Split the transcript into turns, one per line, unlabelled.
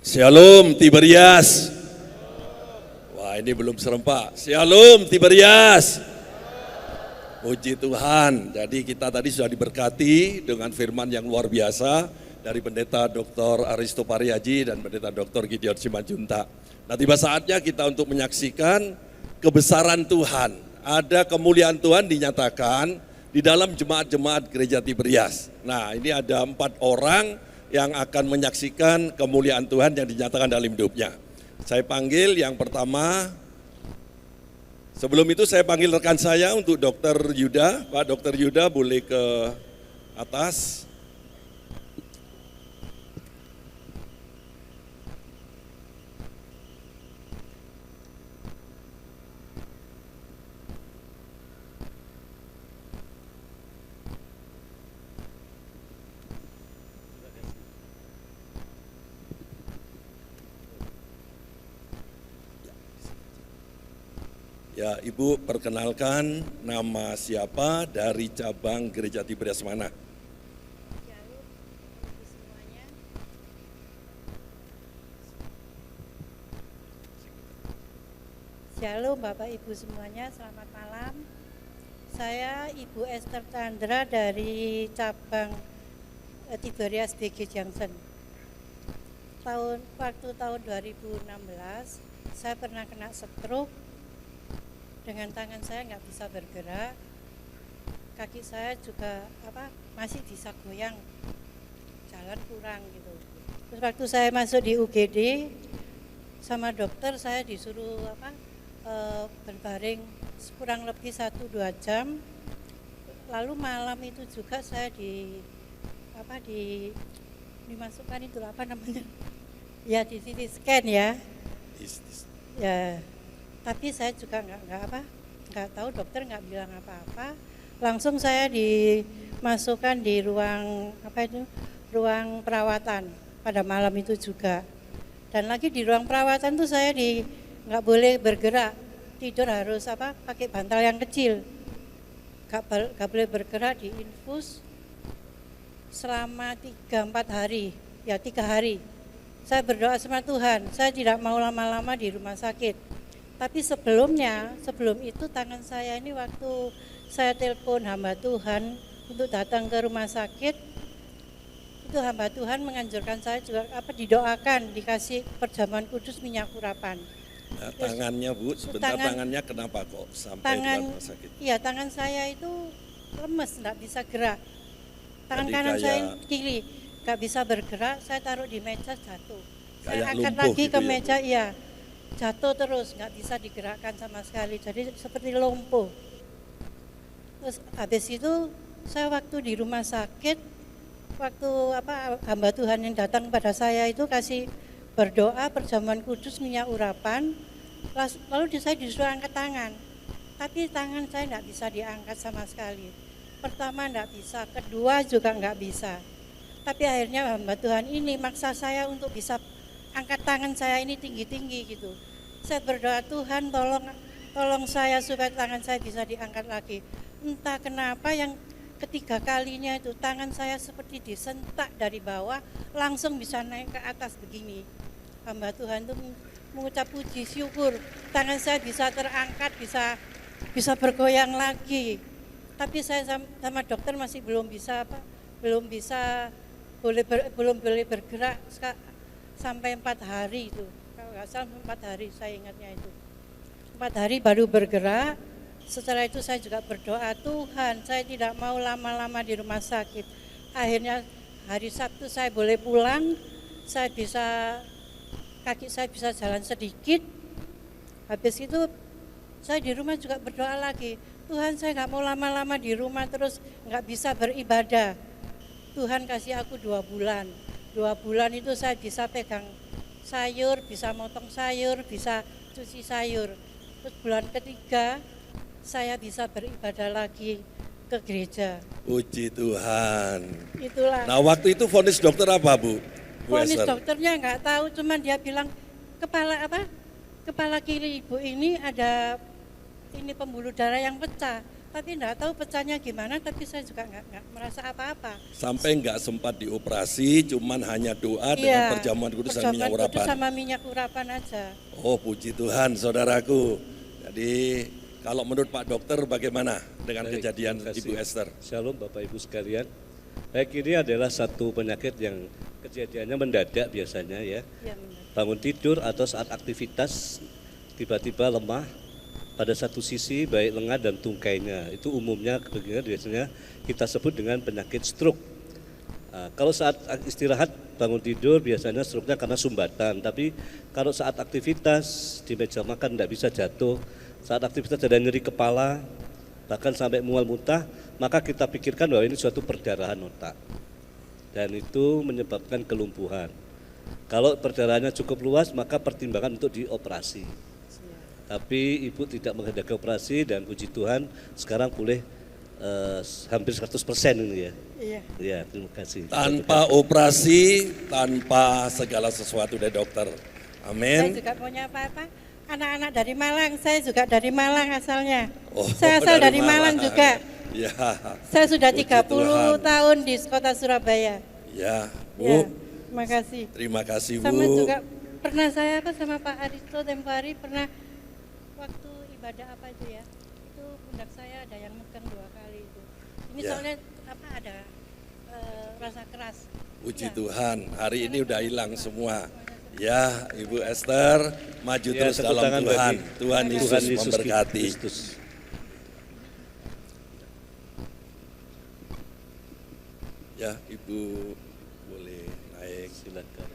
Shalom Tiberias. Wah, ini belum serempak. Shalom Tiberias. Puji Tuhan. Jadi kita tadi sudah diberkati dengan firman yang luar biasa dari Pendeta Dr. Aristo Pariaji dan Pendeta Dr. Gideon Simanjuntak. Nah, tiba saatnya kita untuk menyaksikan kebesaran Tuhan. Ada kemuliaan Tuhan dinyatakan di dalam jemaat-jemaat gereja Tiberias. Nah, ini ada 4 orang yang akan menyaksikan kemuliaan Tuhan yang dinyatakan dalam hidupnya. Saya panggil yang pertama, sebelum itu saya panggil rekan saya untuk Dr. Yuda. Pak Dr. Yuda boleh ke atas. Ya, Ibu perkenalkan nama siapa dari cabang gereja Tiberias mana?
Shalom Bapak Ibu semuanya, selamat malam. Saya Ibu Esther Chandra dari cabang Tiberias BG Junction. Waktu tahun 2016 saya pernah kena stroke. Dengan tangan saya nggak bisa bergerak, kaki saya juga masih bisa goyang, jalan kurang gitu. Terus waktu saya masuk di UGD sama dokter, saya disuruh berbaring kurang lebih 1-2 jam. Lalu malam itu juga saya dimasukkan itu ya di CT scan ya. Ya. Tapi saya juga nggak tahu, dokter nggak bilang apa-apa. Langsung saya dimasukkan di ruang perawatan pada malam itu juga. Dan lagi di ruang perawatan tuh saya nggak boleh bergerak, tidur harus pakai bantal yang kecil. Nggak boleh bergerak, di infus selama 3-4 hari, ya 3 hari. Saya berdoa sama Tuhan, saya tidak mau lama-lama di rumah sakit. Tapi sebelum itu tangan saya ini waktu saya telepon hamba Tuhan untuk datang ke rumah sakit, itu hamba Tuhan menganjurkan saya juga didoakan, dikasih perjamuan kudus minyak urapan.
Nah, tangannya Bu, sebentar tangannya kenapa kok sampai di rumah sakit? Iya,
tangan saya itu lemes, nggak bisa gerak. Tangan
jadi
kanan saya kiri, nggak bisa bergerak, saya taruh di meja jatuh. Saya angkat lagi
gitu
ke meja, iya. Jatuh terus, nggak bisa digerakkan sama sekali, jadi seperti lumpuh. Terus habis itu saya waktu di rumah sakit, waktu hamba Tuhan yang datang pada saya itu kasih berdoa perjamuan kudus minyak urapan, lalu saya disuruh angkat tangan, tapi tangan saya nggak bisa diangkat sama sekali. Pertama nggak bisa, kedua juga nggak bisa. Tapi akhirnya hamba Tuhan ini maksa saya untuk bisa angkat tangan saya ini tinggi-tinggi gitu. Saya berdoa, Tuhan tolong saya supaya tangan saya bisa diangkat lagi. Entah kenapa yang ketiga kalinya itu tangan saya seperti disentak dari bawah, langsung bisa naik ke atas begini. Hamba Tuhan itu mengucap puji syukur, tangan saya bisa terangkat, bisa bergoyang lagi. Tapi saya sama dokter masih belum boleh bergerak sampai 4 hari itu, kalau nggak salah 4 hari saya ingatnya itu. 4 hari baru bergerak. Setelah itu saya juga berdoa, Tuhan saya tidak mau lama-lama di rumah sakit. Akhirnya hari Sabtu saya boleh pulang, kaki saya bisa jalan sedikit. Habis itu saya di rumah juga berdoa lagi, Tuhan saya nggak mau lama-lama di rumah terus nggak bisa beribadah. Tuhan kasih aku 2 bulan. 2 bulan itu saya bisa pegang sayur, bisa motong sayur, bisa cuci sayur. Terus bulan ketiga saya bisa beribadah lagi ke gereja.
Puji Tuhan.
Itulah.
Nah, waktu itu vonis dokter apa Bu?
Vonis dokternya nggak tahu, cuman dia bilang kepala kiri ibu ini ada pembuluh darah yang pecah. tapi enggak tahu pecahnya gimana, tapi saya juga enggak merasa apa-apa.
Sampai nggak sempat dioperasi, cuman hanya doa dengan perjamuan kudus dan minyak
perjamuan kudus
urapan.
sama minyak urapan aja.
Oh, puji Tuhan, saudaraku. Jadi kalau menurut Pak Dokter bagaimana dengan
Baik,
kejadian
terima kasih.
Ibu Esther?
Shalom Bapak Ibu sekalian. Baik, ini adalah satu penyakit yang kejadiannya mendadak biasanya ya.
Ya, benar.
Bangun tidur atau saat aktivitas tiba-tiba lemah pada satu sisi baik lengan dan tungkainya. Itu umumnya biasanya kita sebut dengan penyakit stroke. Nah, kalau saat istirahat bangun tidur biasanya stroke-nya karena sumbatan, tapi kalau saat aktivitas di meja makan tidak bisa jatuh, saat aktivitas ada nyeri kepala, bahkan sampai mual muntah, maka kita pikirkan bahwa ini suatu perdarahan otak dan itu menyebabkan kelumpuhan. Kalau perdarahannya cukup luas maka pertimbangan untuk dioperasi. Tapi ibu tidak menghendaki operasi dan puji Tuhan sekarang pulih hampir 100% ini ya.
Iya.
Ya, terima kasih.
Tanpa operasi, tanpa segala sesuatu dari dokter.
Saya
Amin.
juga punya apa-apa. Anak-anak dari Malang, saya juga dari Malang asalnya.
Oh,
saya asal dari Malang juga.
Ya,
Saya sudah
Puji
30
Tuhan.
tahun di kota Surabaya.
ya, Bu.
Ya, terima kasih.
Terima kasih, Bu.
Sama juga pernah saya sama Pak Aristo tempo hari pernah waktu ibadah apa itu ya, itu pundak saya ada yang megang 2 kali itu. Ini
Ya.
soalnya apa ada rasa keras.
Puji
Ya.
Tuhan, hari ini udah hilang semua. Ya, Ibu Esther, maju
Ya,
terus
tepuk
dalam
tangan
Tuhan.
bagi
Tuhan Yesus memberkati.
Kristus.
Ya, Ibu boleh naik.
Silakan.